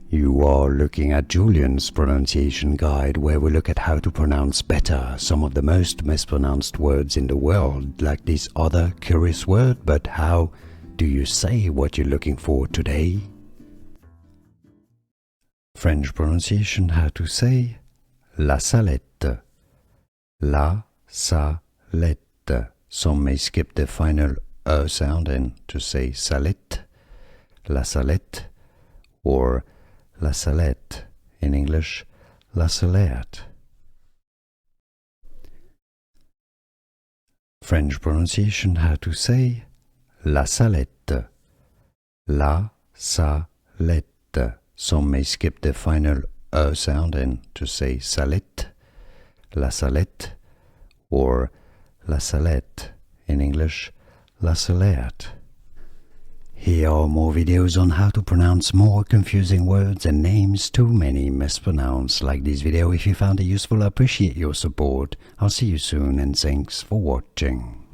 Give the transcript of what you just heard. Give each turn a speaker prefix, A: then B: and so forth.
A: You are looking at Julian's pronunciation guide, where we look at how to pronounce better some of the most mispronounced words in the world, like this other curious word. But how do you say what you're looking for today? French pronunciation, how to say La Salette. La Salette. Some may skip the final sound and to say Salette, La Salette, or La Salette, in English, La Salette. French pronunciation, how to say La Salette. La Salette. Some may skip the final sound and to say Salette, La Salette, or La Salette, in English, La Salette. Here are more videos on how to pronounce more confusing words and names too many mispronounced. Like this video if you found it useful. I appreciate your support. I'll see you soon and thanks for watching.